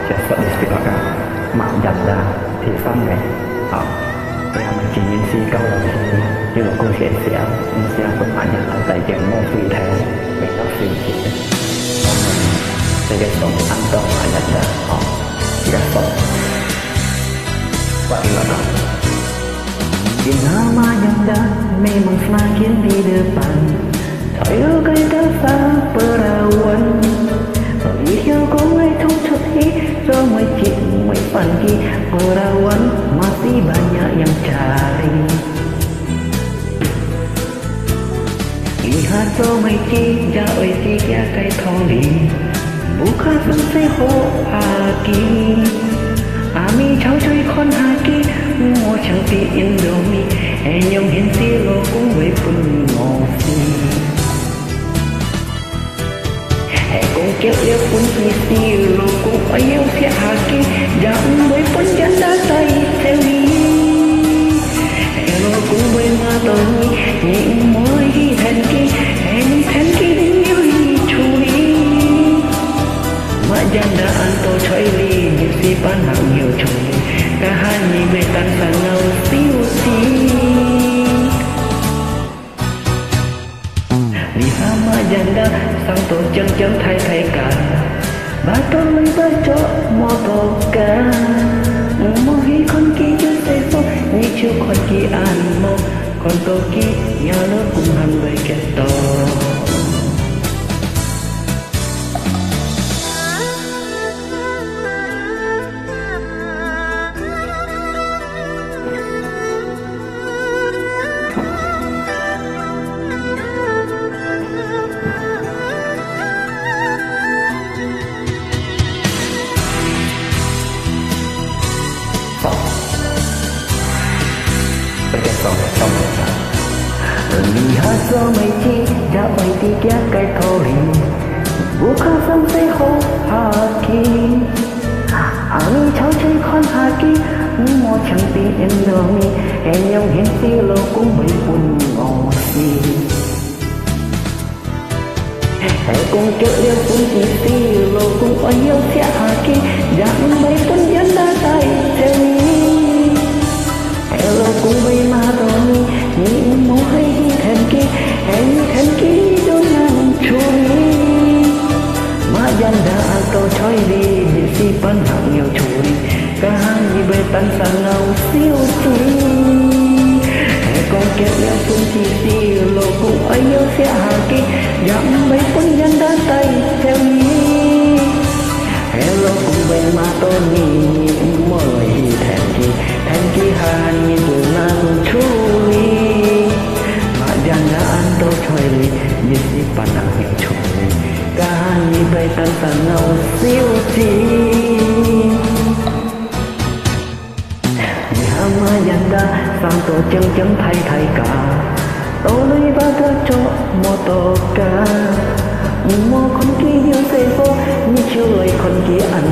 sẽ sợ đi sự cả mạng dần ra thì xong này bây giờ mình chỉ nhìn si câu là gì như là cô sẽ vẫn mạnh nhận là tại chuyện mô phi thế mình nó phi chỉ thì cái sống ăn tông mạnh nhận ra cái sống vậy là đó Nama yang memang semakin di depan Saya kata perawan Beliau kau mai thong cari Ramai cik mai pagi Perawan masih banyak yang cari Lihat ramai cik Jauh tiga kai thong đi Bukan sampai hok haki Ami cháu chơi con haki Mua chẳng tí Indomie Em nhông hiến xí lô cũng với phần ngọt xì Em cũng kéo liêu phun xí lô cũng ở yêu xe haki Dặm với phần dân đá tay theo đi Em lô cũng với ma tôi Những mối hi thèn kì Em thèn kì đến yêu hi chú đi Mà dân đã ăn tôi chơi ly Những xí bán hạng nhiều chồng Cả hai nhìn về tan sàn ngầu xíu xí Đi sama janda sang tổ chân thay cả Ba tôi lấy ba cho mô tô cả Mô hi con kia cho xe phố Như chưa con kia ăn mô Con tô kia nhà nó cũng hẳn về kẹt tổ Lihat ramai cik Jauh tiga kai thori Bukan sampai hok haki Ami cháu chơi con haki Mua chẳng tí Indomie Em nhông hiến xí lô cũng bị buồn ngọt xì Em cũng kéo liêu phun xí lô cũng ở yêu xe haki Dặm mấy tuần dân đá tay theo đi Em lô cũng bị ma tôi Những mô hay thèn kì Em thèn kì đôi nằm chui Mà dân đã câu chơi đi Vì si bán hạng nhiều chui Cả hai như bê tan sàn ngầu xíu xí Em còn kết liêu phun xí lô cũng ấy yêu xe hà kì Dặm mấy quân dân đã tay theo đi Em lô cũng bê ma tôi Những mô hay thèn kì hà như đôi nằm chui Jangan tu curi, jadi pandang yang curi. Kami baitan tanau siuti. Hama janda sang tu chân thay cả. Tôi ba ta cho motor cả. Mua con kia yêu xe phố, như chưa con kia ăn